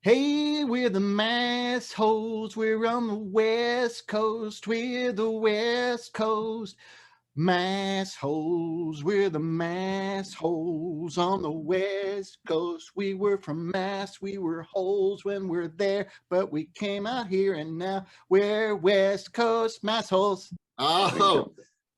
Hey, we're the Massholes. We're on the West Coast. We're the West Coast Massholes. We're the Massholes on the West Coast. We were from Mass. We were holes when we're there, but we came out here and now we're West Coast Massholes.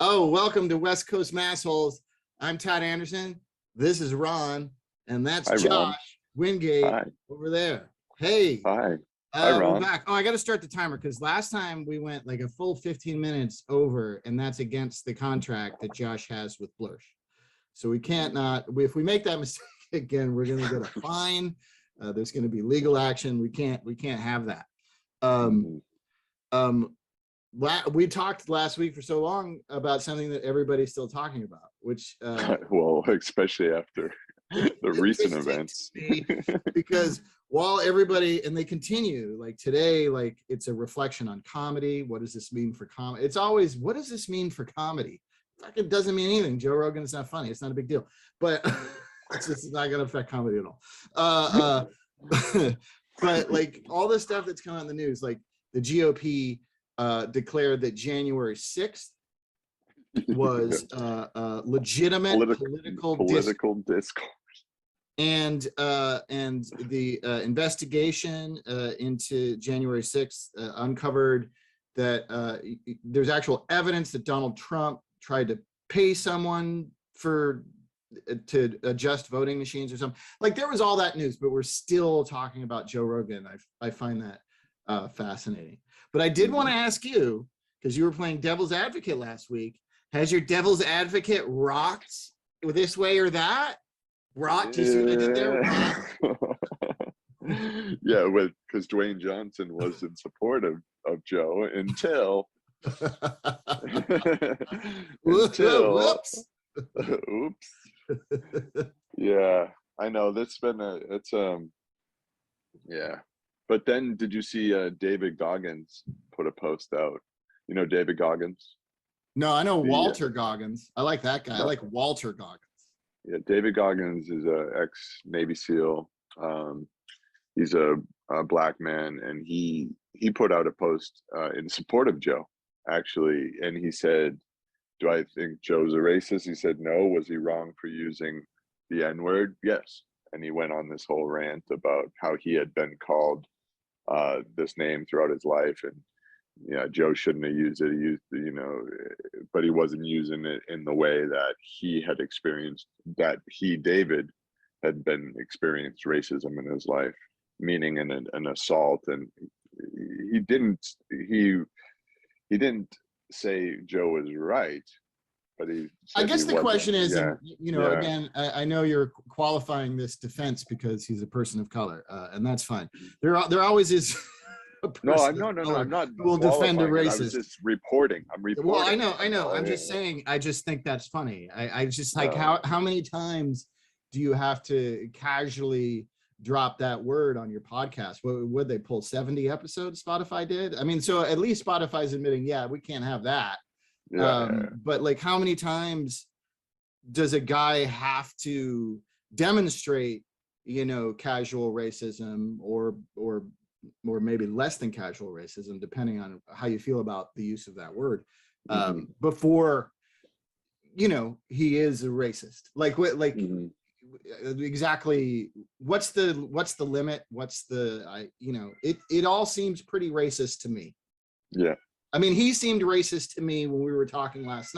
Welcome to West Coast Massholes. I'm Todd Anderson. This is Ron, and that's Hi, Ron. Josh Wingate Hi. over there. Hey. Hi. Hi, Ron. We're back. I got to start the timer because last time we went like a full 15 minutes over, and that's against the contract that Josh has with Blursh. So we can't not. If we make that mistake again, we're going to get a fine. There's going to be legal action. We can't have that. We talked last week for so long about something that everybody's still talking about, which well, especially after the recent events, because while everybody, and they continue, like today, like it's a reflection on comedy. What does this mean for comedy? It's always, what does this mean for comedy? It doesn't mean anything. Joe Rogan is not funny. It's not a big deal, but it's just not going to affect comedy at all. But like all this stuff that's coming on the news, like the GOP declared that January 6th was legitimate political discourse. And the investigation into January 6th uncovered that there's actual evidence that Donald Trump tried to pay someone to adjust voting machines or something. Like there was all that news, but we're still talking about Joe Rogan. I find that fascinating. But I did want to ask you, because you were playing devil's advocate last week, has your devil's advocate rocked this way or that? Rocked? You see what I did there? Yeah, because Dwayne Johnson was in support of Joe until Whoops. Oops. Yeah, I know yeah. But then did you see David Goggins put a post out? You know David Goggins? No, I know Walter Goggins. I like that guy. I like Walter Goggins. Yeah, David Goggins is a ex-Navy SEAL. He's a black man, and he put out a post in support of Joe, actually. And he said, do I think Joe's a racist? He said, no. Was he wrong for using the N-word? Yes. And he went on this whole rant about how he had been called this name throughout his life, and yeah, Joe shouldn't have used it. He used, but he wasn't using it in the way that he had experienced, that David, had experienced racism in his life, meaning an assault. And he didn't say Joe was right, but I guess the question is, again, I know you're qualifying this defense because he's a person of color, and that's fine. There always is. No, I'm not. Will defend a racist. I was just reporting. I'm reporting. Well, I know. I'm just saying. I just think that's funny. I just like how many times do you have to casually drop that word on your podcast? Would they pull 70 episodes? Spotify did. I mean, so at least Spotify's admitting, yeah, we can't have that. But like, how many times does a guy have to demonstrate, casual racism or maybe less than casual racism, depending on how you feel about the use of that word, before, he is a racist? Exactly. What's the limit? It all seems pretty racist to me. Yeah. I mean, he seemed racist to me when we were talking last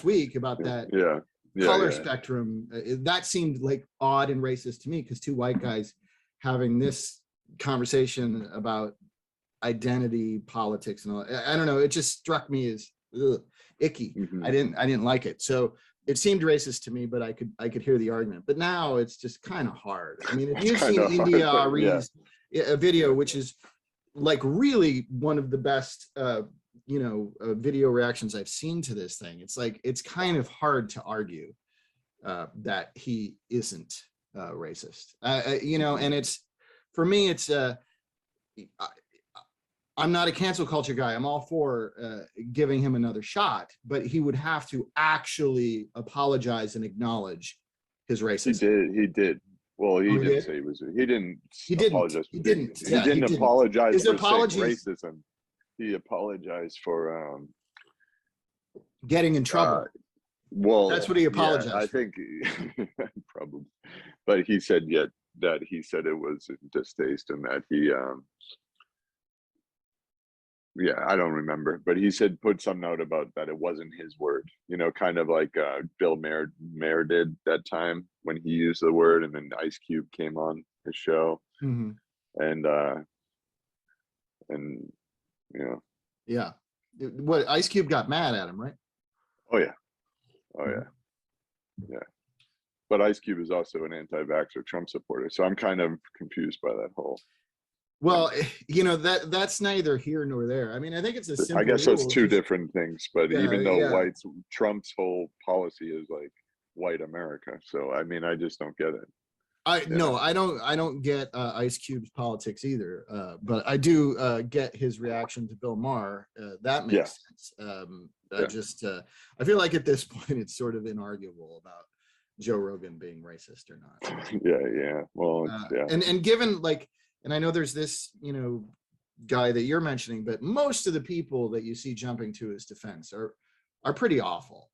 week about that color spectrum. That seemed like odd and racist to me, because two white guys having this conversation about identity politics and all. I don't know. It just struck me as icky. I didn't like it. So it seemed racist to me, but I could hear the argument. But now it's just kind of hard. I mean, if you've seen India Ari's video, which is like really one of the best video reactions I've seen to this thing, it's like it's kind of hard to argue that he isn't racist. And it's, for me, it's I'm not a cancel culture guy. I'm all for giving him another shot, but he would have to actually apologize and acknowledge his racism. He did. Well, he Oh, he didn't did? say he was. He didn't He didn't. apologize He for being. didn't. He Yeah, he didn't didn't. apologize His for saying apologies racism. He apologized for getting in uh trouble. That's well, what he yeah, I apologized for. think probably, but he said yet that he said it was in distaste and that he yeah, I don't remember, but he said put some note about that it wasn't his word, you know, kind of like Bill Mayer did that time when he used the word, and then Ice Cube came on his show, Mm-hmm. and and you know, Yeah. What, Ice Cube got mad at him, right? oh yeah, oh Mhm. yeah, yeah. But Ice Cube is also an anti-vaxxer Trump supporter, so I'm kind of confused by that whole. Well, you know, that's neither here nor there. I mean, I think it's a I simple guess that's rule. two Just, different things, but yeah, even though yeah. whites, Trump's whole policy is like white America, so I mean, I just don't get it. You No, know? I don't get Ice Cube's politics either. But I do get his reaction to Bill Maher. That Yeah, makes sense. I yeah, just I feel like at this point it's sort of inarguable about Joe Rogan being racist or not. yeah, yeah. Well, yeah, And given, like, and I know there's this, you know, guy that you're mentioning, but most of the people that you see jumping to his defense are pretty awful.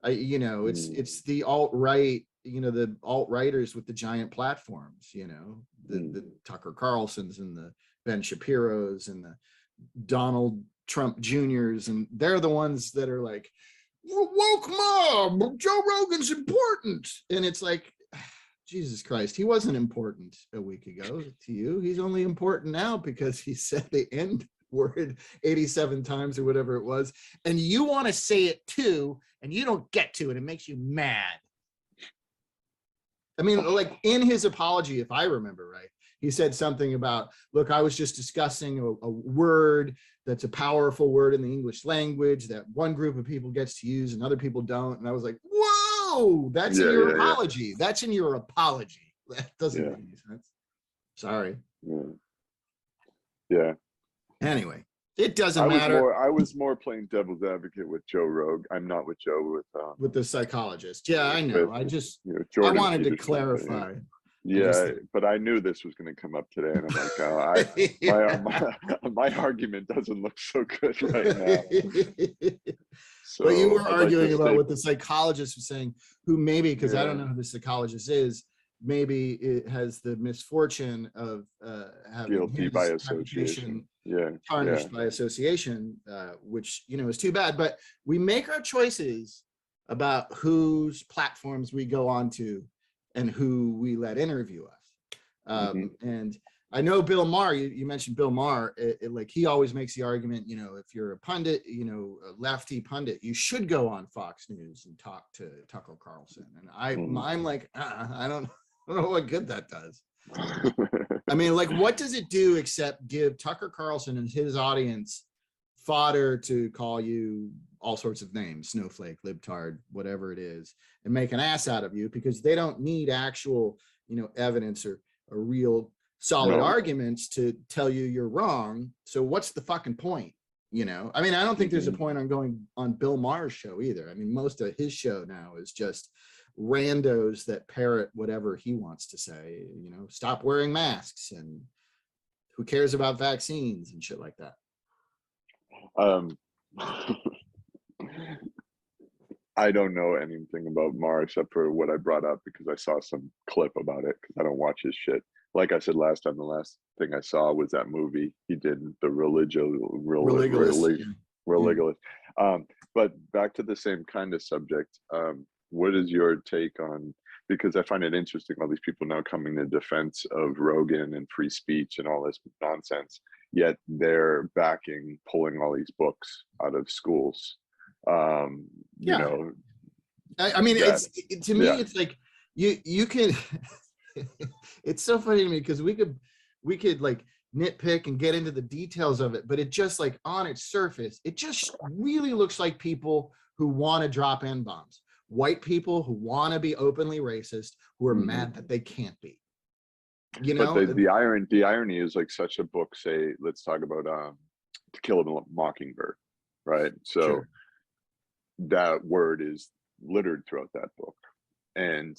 You know, it's the alt-right, you know, the alt-righters with the giant platforms, you know, the Tucker Carlsons and the Ben Shapiros and the Donald Trump Juniors, and they're the ones that are like, woke mob, Joe Rogan's important. And it's like, Jesus Christ, he wasn't important a week ago to you. He's only important now because he said the N word 87 times or whatever it was. And you want to say it too, and you don't get to, and it makes you mad. I mean, like in his apology, if I remember right, he said something about, look, I was just discussing a word that's a powerful word in the English language that one group of people gets to use and other people don't. And I was like, whoa, that's in yeah, your yeah, yeah, apology. That's in your apology. That doesn't yeah, make any sense. Sorry. yeah, yeah. Anyway, it doesn't matter I was more playing devil's advocate with Joe Rogan. I'm not with Joe, with the psychologist. Yeah, I know. with I Jordan wanted to Peterson. But yeah. clarify. Yeah, but I knew this was going to come up today, and I'm like, my argument doesn't look so good right now. But you So were I'd like to arguing about stay what the psychologist was saying, who maybe, because I don't know yeah, who the psychologist is, maybe it has the misfortune of having guilty by his association. reputation Yeah, yeah, tarnished by association, which, you know, is too bad. But we make our choices about whose platforms we go on to and who we let interview us. hmm And I know Bill Maher, you mentioned Bill Maher, like he always makes the argument, you know, if you're a pundit, you know, a lefty pundit, you should go on Fox News and talk to Tucker Carlson. And I'm like, I don't know what good that does. I mean, like, what does it do except give Tucker Carlson and his audience fodder to call you all sorts of names, snowflake, libtard, whatever it is, and make an ass out of you, because they don't need actual, you know, evidence or real solid No. arguments to tell you you're wrong. So what's the fucking point? You know, I mean, I don't think there's a point on going on Bill Maher's show either. I mean, most of his show now is just randos that parrot whatever he wants to say, you know, stop wearing masks and who cares about vaccines and shit like that. Um, I don't know anything about Maher except for what I brought up because I saw some clip about it because I don't watch his shit. Like I said last time, the last thing I saw was that movie he did, the Religulous. Religulous. But back to the same kind of subject. What is your take on, because I find it interesting, all these people now coming to defense of Rogan and free speech and all this nonsense, yet they're backing pulling all these books out of schools. You Yeah. know, I mean, that, to me, yeah, it's like you can it's so funny to me because we could like nitpick and get into the details of it, but it just, like, on its surface, it just really looks like people who want to drop N-bombs, white people who want to be openly racist, who are mad that they can't be, you but know. the irony is, like, such a book, say, let's talk about To Kill a Mockingbird, right? So Sure. that word is littered throughout that book, and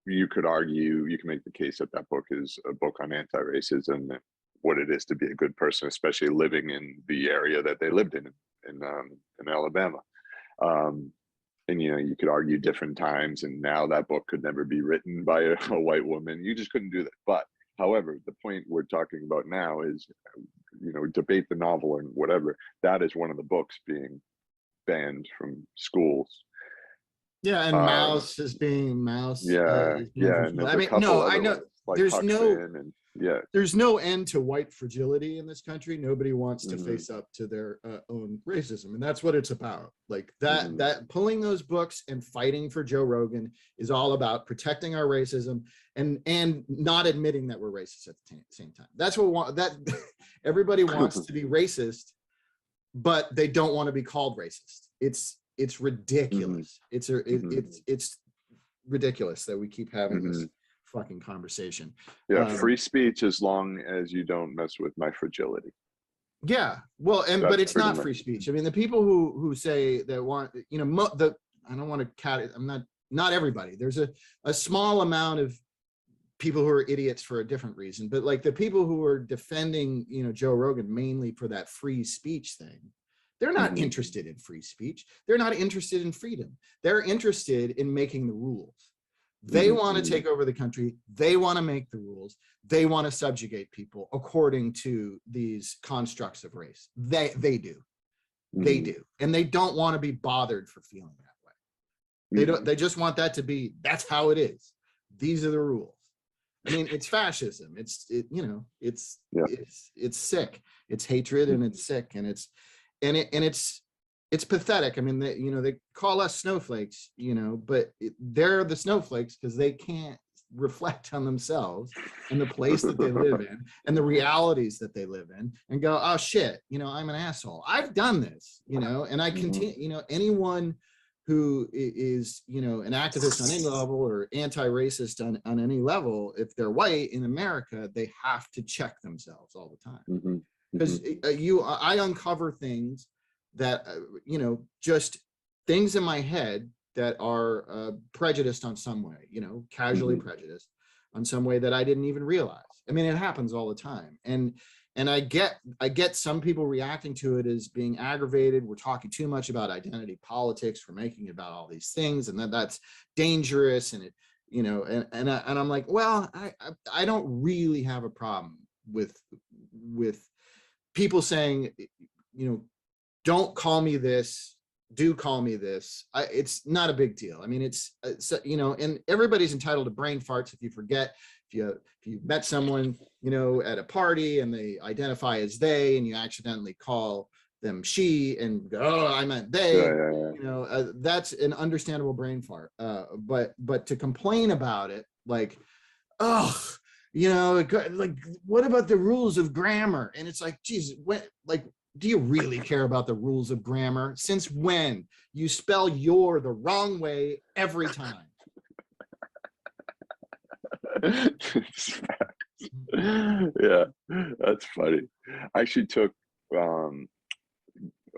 you could argue, you can make the case that that book is a book on anti-racism and what it is to be a good person, especially living in the area that they lived in Alabama. And you could argue different times, and now that book could never be written by a white woman. You just couldn't do that. But however, the point we're talking about now is, debate the novel and whatever. That is one of the books being banned from schools. Yeah, and Mouse is being Mouse. Yeah, yeah. And I mean, no, I know like there's there's no end to white fragility in this country. Nobody wants to face up to their own racism, and that's what it's about. Like that pulling those books and fighting for Joe Rogan is all about protecting our racism and not admitting that we're racist at the same time. That's what everybody wants to be racist, but they don't want to be called racist. It's ridiculous. It's ridiculous that we keep having this fucking conversation. Free speech as long as you don't mess with my fragility. Yeah, well, but it's not free speech. I mean, the people who say that want, I don't want to I'm not everybody. There's a small amount of people who are idiots for a different reason, but like the people who are defending, Joe Rogan mainly for that free speech thing, they're not interested in free speech. They're not interested in freedom. They're interested in making the rules. They want to take over the country. They want to make the rules. They want to subjugate people according to these constructs of race. They do. They do. And they don't want to be bothered for feeling that way. They just want that to be, that's how it is. These are the rules. I mean, it's fascism. It's sick. It's hatred and it's sick and it's pathetic. I mean, they call us snowflakes, but they're the snowflakes because they can't reflect on themselves and the place that they live in and the realities that they live in and go, oh shit, I'm an asshole. I've done this, and I continue, anyone who is, an activist on any level or anti-racist on any level, if they're white in America, they have to check themselves all the time. Because I uncover things that, just things in my head that are prejudiced on some way, casually prejudiced on some way that I didn't even realize. I mean, it happens all the time. And I get some people reacting to it as being aggravated. We're talking too much about identity politics. We're making it about all these things, and that's dangerous. And it, and I'm like, well, I don't really have a problem with people saying, don't call me this, do call me this. It's not a big deal. I mean, it's and everybody's entitled to brain farts. If you forget, if you met someone, at a party and they identify as they, and you accidentally call them she and go, oh, I meant they, that's an understandable brain fart. But to complain about it, like, oh, like, what about the rules of grammar? And it's like, geez, do you really care about the rules of grammar? Since when? You spell your the wrong way every time. Yeah, that's funny. I actually took a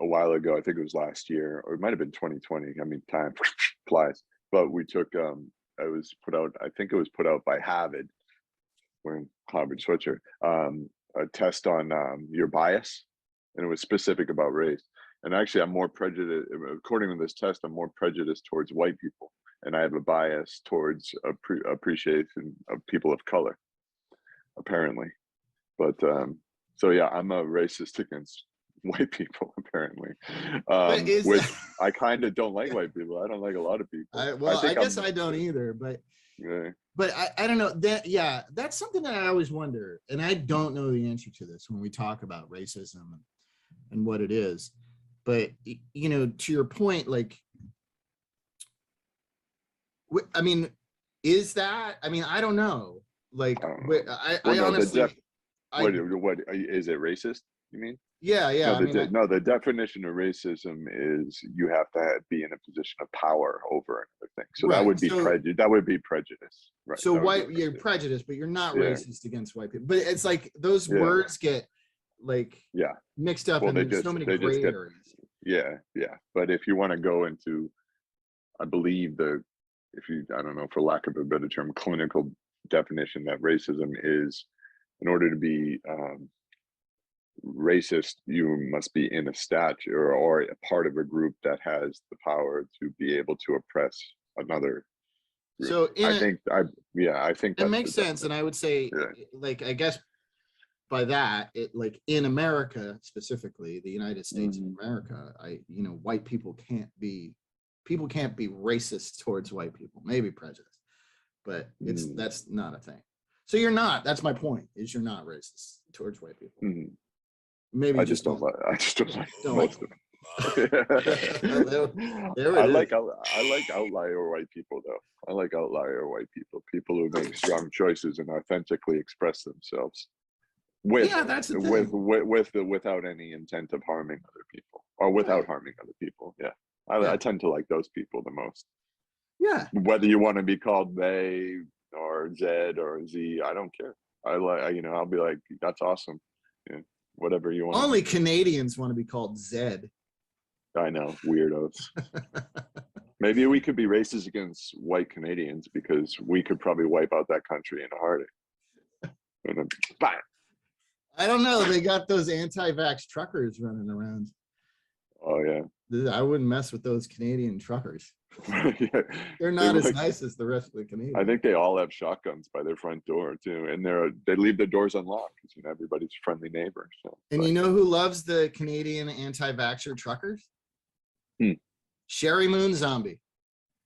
while ago, I think it was last year, or it might have been 2020. I mean, time flies. But we took I think it was put out by Harvard, wearing Harvard sweatshirt, a test on your bias, and it was specific about race. And actually, I'm more prejudiced, according to this test, I'm more prejudiced towards white people, and I have a bias towards appreciation of people of color, apparently. But so yeah, I'm a racist against white people, apparently. I kind of don't like white people. I don't like a lot of people. I guess I don't either, but yeah. But I don't know that. Yeah, that's something that I always wonder, and I don't know the answer to this when we talk about racism and what it is. But to your point, like, I mean, is that? I mean, I don't know. Like, I honestly, what is it? Racist? You mean? Yeah. The definition of racism is you have to be in a position of power over another thing. So that would be prejudice. That would be prejudice. Right. So you're prejudiced, but you're not racist against white people. But it's like those words get like mixed up, and there's so many gray areas. Yeah. But if you want to go into, I believe if you, I don't know, for lack of a better term, clinical definition that racism is, in order to be racist, you must be in a stature or a part of a group that has the power to be able to oppress another group. So I think it that's makes sense. And I would say, like, I guess by that, it, like, in America, specifically the United States of America, white people can't be racist towards white people, maybe prejudice, but that's not a thing. So you're not, that's my point, is you're not racist towards white people. Maybe I just don't like most of them. I like outlier white people, though. I like outlier white people who make strong choices and authentically express themselves that's the thing. without any intent of harming other people, or without harming other people. I tend to like those people the most. Whether you want to be called they or Z or Z, I don't care. I'll be like, that's awesome. Whatever you want. Only Canadians want to be called Zed. I know, weirdos. Maybe we could be racist against white Canadians, because we could probably wipe out that country in a heartache. And then, bang. I don't know. They got those anti-vax truckers running around. Oh yeah. I wouldn't mess with those Canadian truckers. They're not as nice as the rest of the Canadians. I think they all have shotguns by their front door too, and they leave their doors unlocked because everybody's a friendly neighbor. So, and you know who loves the Canadian anti-vaxxer truckers? Sherry Moon Zombie.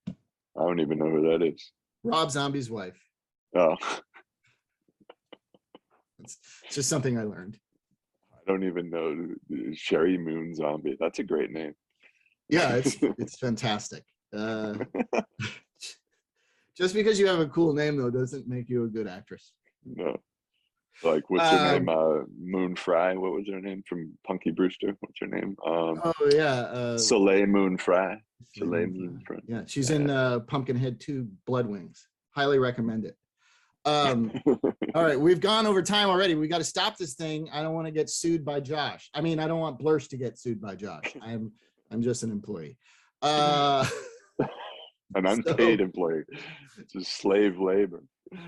I don't even know who that is. Rob Zombie's wife. Oh. It's just something I learned. I don't even know Sherry Moon Zombie. That's a great name. Yeah, it's fantastic. Just because you have a cool name, though, doesn't make you a good actress. No. Like, what's her name? Moon Fry. What was her name from Punky Brewster? What's her name? Soleil Moon Fry. Soleil Moon Fry. Yeah, she's in Pumpkinhead 2 Blood Wings. Highly recommend it. All right, we've gone over time already. We got to stop this thing. I don't want to get sued by Josh. I mean, I don't want Blursh to get sued by Josh. I'm just an employee. An unpaid employee. It's just slave labor.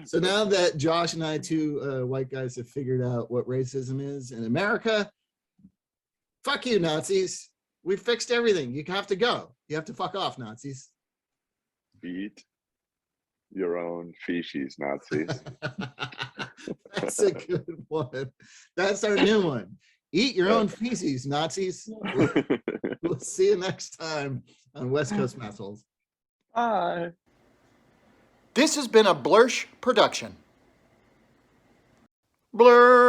So now that Josh and I, two white guys, have figured out what racism is in America, fuck you, Nazis. We fixed everything. You have to go. You have to fuck off, Nazis. Eat your own feces, Nazis. That's a good one. That's our new one. Eat your own feces, Nazis. We'll see you next time on West Coast Massholes. Bye. This has been a Blursh production. Blur.